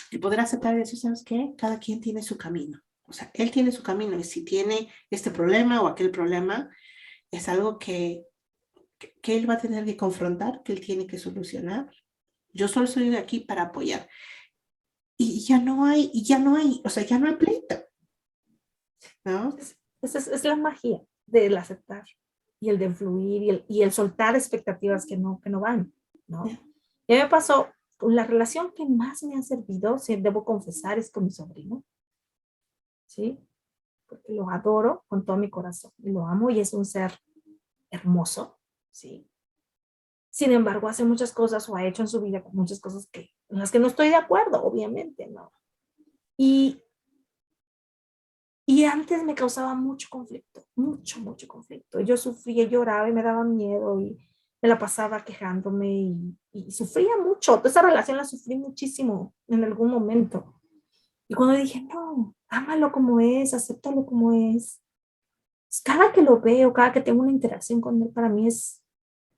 el poder aceptar eso, ¿sabes qué? Cada quien tiene su camino. O sea, él tiene su camino y si tiene este problema o aquel problema, es algo que él va a tener que confrontar, que él tiene que solucionar. Yo solo estoy aquí para apoyar. Y ya no hay, o sea, ya no hay pleito, ¿no? Es la magia del aceptar y el de fluir y el soltar expectativas que no van, ¿no? Y a mí me pasó, la relación que más me ha servido, si debo confesar, es con mi sobrino, ¿sí? Porque lo adoro con todo mi corazón y lo amo y es un ser hermoso, ¿sí? Sin embargo, hace muchas cosas o ha hecho en su vida muchas cosas en las que no estoy de acuerdo, obviamente, ¿no? Y antes me causaba mucho conflicto, mucho conflicto. Yo sufría, lloraba y me daba miedo y me la pasaba quejándome y sufría mucho. Esa relación la sufrí muchísimo en algún momento. Y cuando dije, no, ámalo como es, acéptalo como es. Cada que lo veo, cada que tengo una interacción con él, para mí es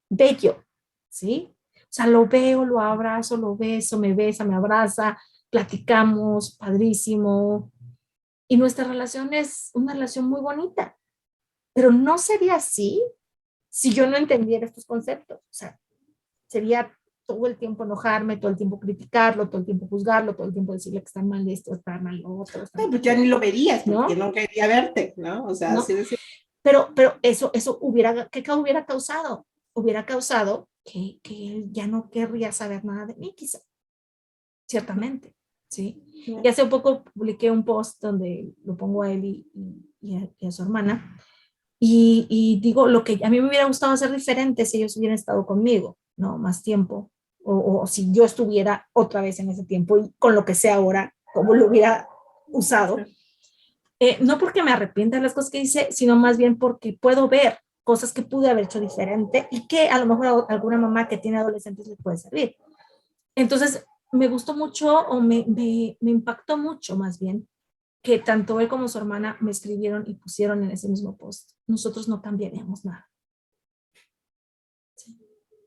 bello, ¿sí? O sea, lo veo, lo abrazo, lo beso, me besa, me abraza, platicamos, padrísimo. Y nuestra relación es una relación muy bonita, pero no sería así si yo no entendiera estos conceptos. O sea, sería todo el tiempo enojarme, todo el tiempo criticarlo, todo el tiempo juzgarlo, todo el tiempo decirle que está mal esto, está mal lo otro. No, pues ya ni lo verías, porque no quería verte, ¿no? O sea, ¿no? así decir. Pero eso ¿qué hubiera causado? Hubiera causado que él ya no querría saber nada de mí, quizá. Ciertamente, ¿sí? Y hace un poco publiqué un post donde lo pongo a él y a su hermana, y digo lo que a mí me hubiera gustado hacer diferente si ellos hubieran estado conmigo, ¿no? Más tiempo, o si yo estuviera otra vez en ese tiempo y con lo que sé ahora, como lo hubiera usado. No porque me arrepienta de las cosas que hice, sino más bien porque puedo ver cosas que pude haber hecho diferente y que a lo mejor a alguna mamá que tiene adolescentes le puede servir. Entonces, me gustó mucho o me impactó mucho más bien que tanto él como su hermana me escribieron y pusieron en ese mismo post. Nosotros no cambiaríamos nada. Sí.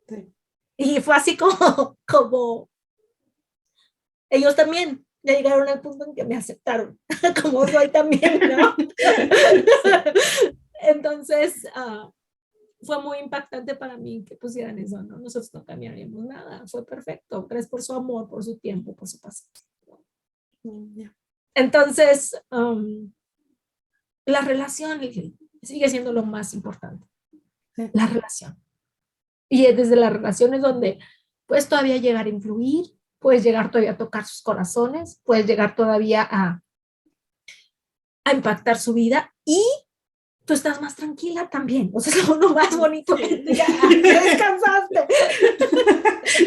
Sí. Y fue así como ellos también ya llegaron al punto en que me aceptaron, como soy también, ¿no? Entonces, fue muy impactante para mí que pusieran eso, ¿no? Nosotros no cambiaríamos nada, fue perfecto. Gracias por su amor, por su tiempo, por su paciencia. Entonces, la relación sigue siendo lo más importante. La relación. Y es desde las relaciones donde puedes todavía llegar a influir, puedes llegar todavía a tocar sus corazones, puedes llegar todavía a impactar su vida y tú estás más tranquila también. O sea, es lo más bonito que ya descansaste.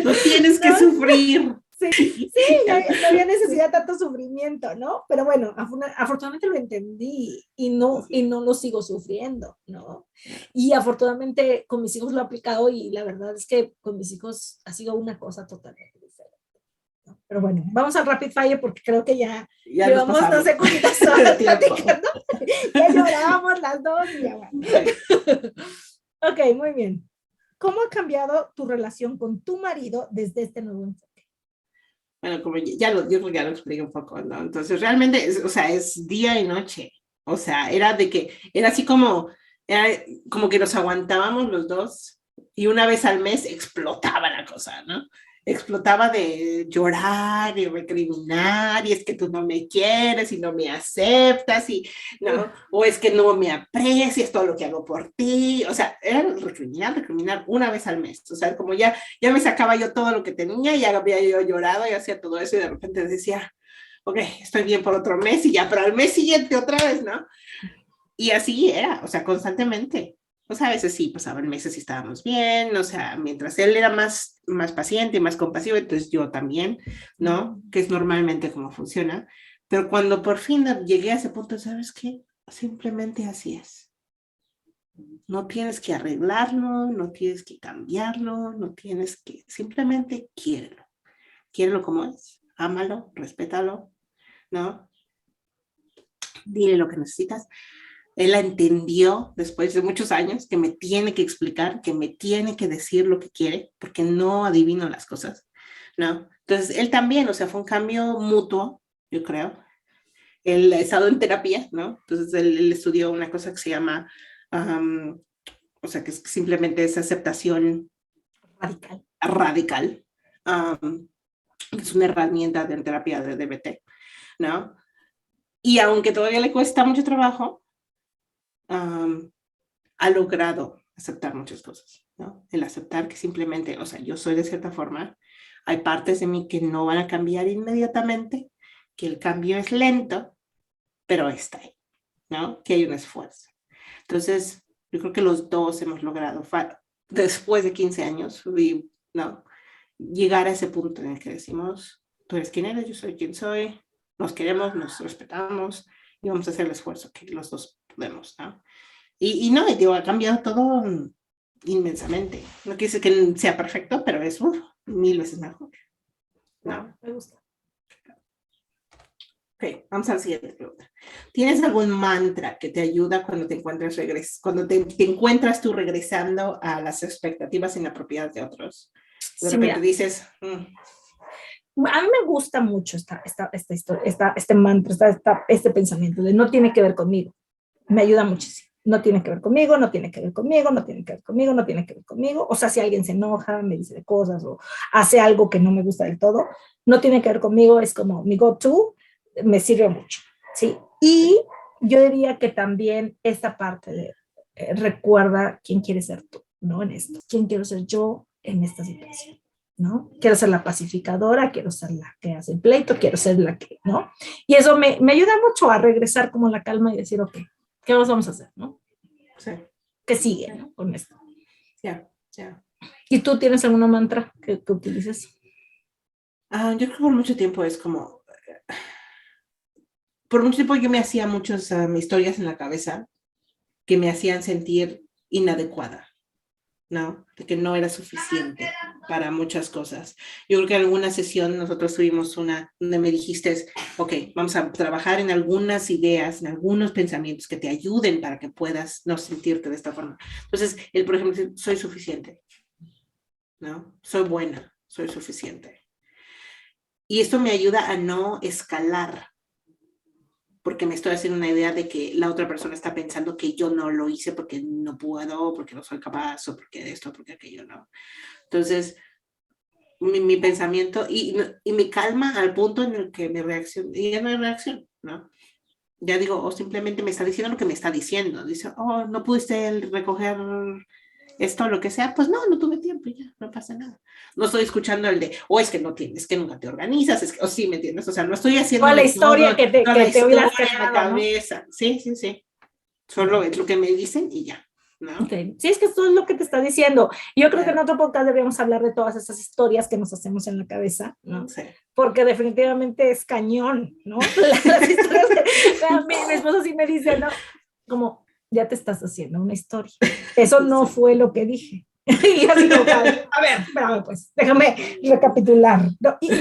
No tienes que sufrir. Sí, Sí, no había necesidad de tanto sufrimiento, ¿no? Pero bueno, afortunadamente lo entendí y no lo sigo sufriendo, ¿no? Y afortunadamente con mis hijos lo he aplicado y la verdad es que con mis hijos ha sido una cosa totalmente diferente, ¿no? Pero bueno, vamos al rapid fire porque creo que ya llevamos 12 horas platicando. Ya llorábamos las dos y ya bueno. Ok, muy bien. ¿Cómo ha cambiado tu relación con tu marido desde este nuevo enfoque? Bueno, como yo creo que ya lo expliqué un poco, ¿no? Entonces, realmente, o sea, es día y noche. O sea, era así era como que nos aguantábamos los dos y una vez al mes explotaba la cosa, ¿no? Explotaba de llorar y recriminar y es que tú no me quieres y no me aceptas y, ¿no? O es que no me aprecias todo lo que hago por ti. O sea, era recriminar una vez al mes. O sea, como ya me sacaba yo todo lo que tenía, ya había yo llorado y hacía todo eso y de repente decía, ok, estoy bien por otro mes y ya, pero al mes siguiente otra vez, ¿no? Y así era, o sea, constantemente. O sea, a veces sí pasaban meses y estábamos bien, o sea, mientras él era más paciente y más compasivo, entonces yo también, ¿no? Que es normalmente como funciona. Pero cuando por fin llegué a ese punto, ¿sabes qué? Simplemente así es. No tienes que arreglarlo, no tienes que cambiarlo, no tienes que, simplemente quiérelo. Quiérelo como es, ámalo, respétalo, ¿no? Dile lo que necesitas. Él la entendió después de muchos años, que me tiene que explicar, que me tiene que decir lo que quiere, porque no adivino las cosas, ¿no? Entonces, él también, o sea, fue un cambio mutuo, yo creo. Él ha estado en terapia, ¿no? Entonces, él estudió una cosa que se llama, o sea, que simplemente es aceptación radical. Es una herramienta de terapia de DBT, ¿no? Y aunque todavía le cuesta mucho trabajo, ha logrado aceptar muchas cosas, ¿no? El aceptar que simplemente, o sea, yo soy de cierta forma, hay partes de mí que no van a cambiar inmediatamente, que el cambio es lento, pero está ahí, ¿no? Que hay un esfuerzo. Entonces, yo creo que los dos hemos logrado, después de 15 años, ¿no? Llegar a ese punto en el que decimos, tú eres quien eres, yo soy quien soy, nos queremos, nos respetamos y vamos a hacer el esfuerzo que los dos podemos, ¿no? Y no, digo, ha cambiado todo inmensamente. No quiere decir que sea perfecto, pero es 1000 veces mejor. No, me gusta. Ok, vamos a la siguiente pregunta. ¿Tienes algún mantra que te ayuda cuando te encuentras te encuentras tú regresando a las expectativas inapropiadas de otros? De repente dices... A mí me gusta mucho esta historia, este mantra, este pensamiento de no tiene que ver conmigo. Me ayuda muchísimo. No tiene que ver conmigo, no tiene que ver conmigo, no tiene que ver conmigo, no tiene que ver conmigo. O sea, si alguien se enoja, me dice de cosas o hace algo que no me gusta del todo, no tiene que ver conmigo, es como mi go-to, me sirve mucho, ¿sí? Y yo diría que también esta parte de recuerda quién quieres ser tú, ¿no? En esto. ¿Quién quiero ser yo en esta situación? ¿No? Quiero ser la pacificadora, quiero ser la que hace el pleito, quiero ser la que, ¿no? Y eso me ayuda mucho a regresar como la calma y decir, ok, ¿qué más vamos a hacer, no? Sí. ¿Qué sigue, no? Con esto. Ya, ya. ¿Y tú tienes alguna mantra que utilices? Yo creo que por mucho tiempo es como... Por mucho tiempo yo me hacía muchas historias en la cabeza que me hacían sentir inadecuada, ¿no? De que no era suficiente para muchas cosas. Yo creo que en alguna sesión nosotros tuvimos una donde me dijiste, ok, vamos a trabajar en algunas ideas, en algunos pensamientos que te ayuden para que puedas no sentirte de esta forma. Entonces, él, por ejemplo, soy suficiente, ¿no? Soy buena, soy suficiente. Y esto me ayuda a no escalar, porque me estoy haciendo una idea de que la otra persona está pensando que yo no lo hice porque no puedo, porque no soy capaz, o porque esto, porque aquello, no. Entonces, mi pensamiento y me calma al punto en el que mi reacción, y ya no hay reacción, ¿no? Ya digo, o simplemente me está diciendo lo que me está diciendo. Dice, oh, no pudiste recoger esto, lo que sea, pues no tuve tiempo y ya, no pasa nada. No estoy escuchando el de, es que no tienes, es que nunca te organizas, es que, sí, ¿me entiendes? O sea, no estoy haciendo la historia que te historia hubieras en la cabeza. ¿No? Sí. Solo es lo que me dicen y ya. ¿no? Okay. Sí, es que esto es lo que te está diciendo. Yo creo que en Claro. otro podcast deberíamos hablar de todas esas historias que nos hacemos en la cabeza, ¿no? Sí. Porque definitivamente es cañón, ¿no? Las historias mi esposo sí me dice, ¿no? Como, ya te estás haciendo una historia. Eso no Sí. fue lo que dije. Y así como, a ver, espérame, pues, déjame recapitular. No, y a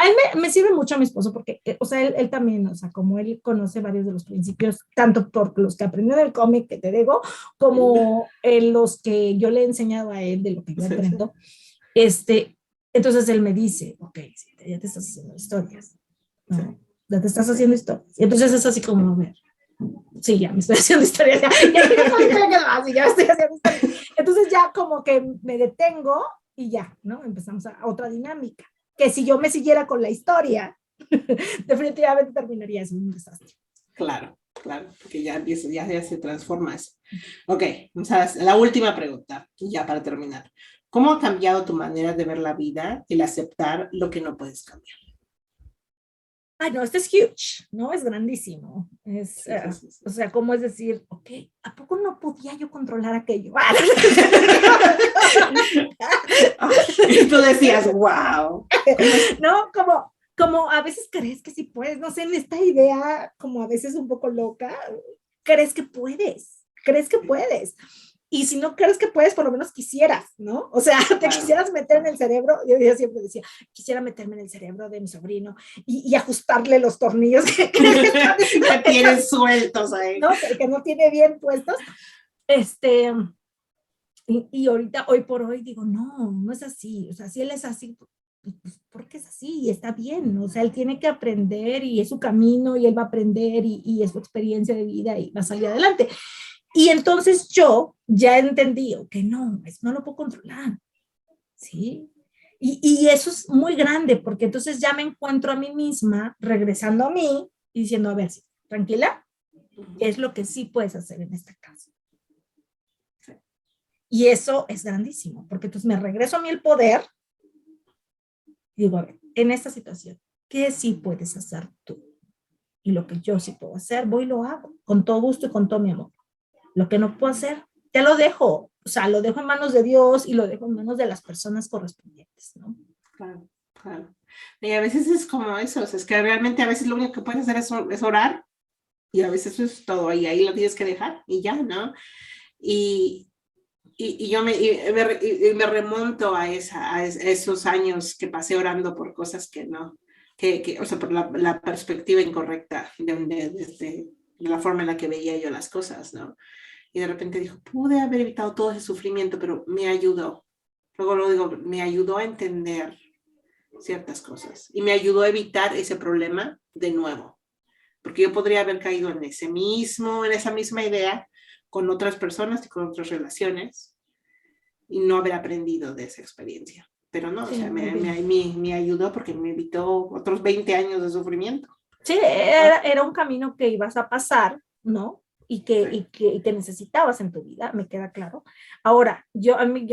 él me sirve mucho a mi esposo porque, o sea, él también, o sea, como él conoce varios de los principios, tanto por los que aprendió en el cómic que te digo, como los que yo le he enseñado a él de lo que yo aprendo. Entonces él me dice, ok, ya te estás haciendo historias, ¿no? Sí. Ya te estás haciendo historias. Y entonces es así como, a ver, sí, ya me estoy haciendo historias, ya me estoy haciendo historias. Entonces ya como que me detengo y ya, ¿no? Empezamos a otra dinámica. Que si yo me siguiera con la historia, definitivamente terminaría en un desastre. Claro, porque ya se transforma eso. Ok, o sea, la última pregunta, ya para terminar. ¿Cómo ha cambiado tu manera de ver la vida, el aceptar lo que no puedes cambiar? Ay, no, este es huge, ¿no? Es grandísimo. Sí. O sea, ¿cómo es decir, ok, ¿a poco no podía yo controlar aquello? Y tú decías, wow. No, como a veces crees que sí puedes, no sé, en esta idea como a veces un poco loca, crees que puedes. Y si no crees que puedes, por lo menos quisieras, ¿no? O sea, te quisieras meter en el cerebro, yo siempre decía, quisiera meterme en el cerebro de mi sobrino y ajustarle los tornillos que tienen sueltos ahí. ¿no? Que no tiene bien puestos. Y ahorita, hoy por hoy, digo, no es así. O sea, si él es así, pues, ¿por qué es así? Y está bien, o sea, él tiene que aprender y es su camino y él va a aprender y es su experiencia de vida y va a salir adelante. Y entonces yo ya entendí que no lo puedo controlar, ¿sí? Y eso es muy grande, porque entonces ya me encuentro a mí misma regresando a mí y diciendo, a ver, tranquila, es lo que sí puedes hacer en este caso. Y eso es grandísimo, porque entonces me regreso a mí el poder y digo, a ver, en esta situación, ¿qué sí puedes hacer tú? Y lo que yo sí puedo hacer, voy y lo hago, con todo gusto y con todo mi amor. Lo que no puedo hacer, te lo dejo. O sea, lo dejo en manos de Dios y lo dejo en manos de las personas correspondientes, ¿no? Claro. Y a veces es como eso, o sea, es que realmente a veces lo único que puedes hacer es orar y a veces eso es todo, y ahí lo tienes que dejar y ya, ¿no? Y yo me remonto a esos años que pasé orando por cosas que no, o sea, por la perspectiva incorrecta de la forma en la que veía yo las cosas, ¿no? Y de repente dijo, pude haber evitado todo ese sufrimiento, pero me ayudó. Luego lo digo, me ayudó a entender ciertas cosas y me ayudó a evitar ese problema de nuevo. Porque yo podría haber caído en esa misma idea con otras personas y con otras relaciones y no haber aprendido de esa experiencia. Pero no, sí, o sea, me ayudó porque me evitó otros 20 años de sufrimiento. Sí, era un camino que ibas a pasar, ¿no? Y que necesitabas en tu vida, me queda claro. Ahora, a mí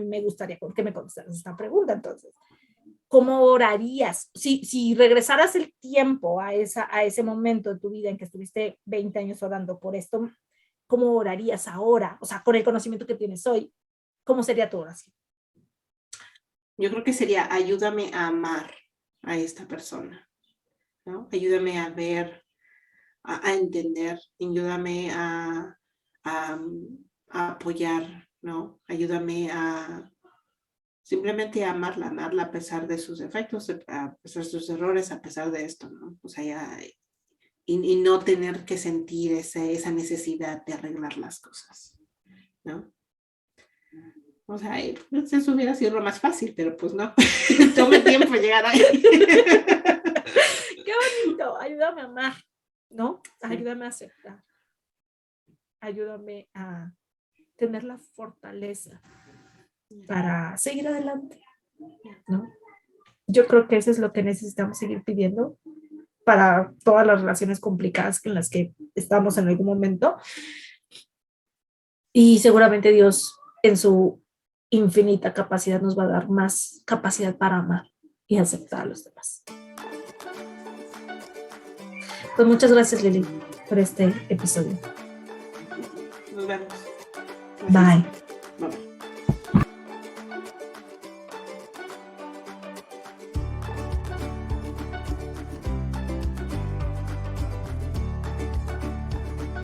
me gustaría que me contestaras esta pregunta, entonces. ¿Cómo orarías? Si regresaras el tiempo a ese momento de tu vida en que estuviste 20 años orando por esto, ¿cómo orarías ahora? O sea, con el conocimiento que tienes hoy, ¿cómo sería tu oración? Yo creo que sería, ayúdame a amar a esta persona, ¿no? Ayúdame a ver, a entender, ayúdame a apoyar, ¿no? Ayúdame a simplemente amarla a pesar de sus defectos, a pesar de sus errores, a pesar de esto, ¿no? O sea, y no tener que sentir esa necesidad de arreglar las cosas, ¿no? O sea, pues eso hubiera sido lo más fácil, pero pues no. Toma tiempo llegar ahí. Qué bonito, ayúdame a amar, ¿no? Ayúdame a aceptar. Ayúdame a tener la fortaleza para seguir adelante, ¿no? Yo creo que eso es lo que necesitamos seguir pidiendo para todas las relaciones complicadas en las que estamos en algún momento. Y seguramente Dios, en su infinita capacidad, nos va a dar más capacidad para amar y aceptar a los demás. Pues muchas gracias, Lili, por este episodio. Nos vemos. Bye. Bye.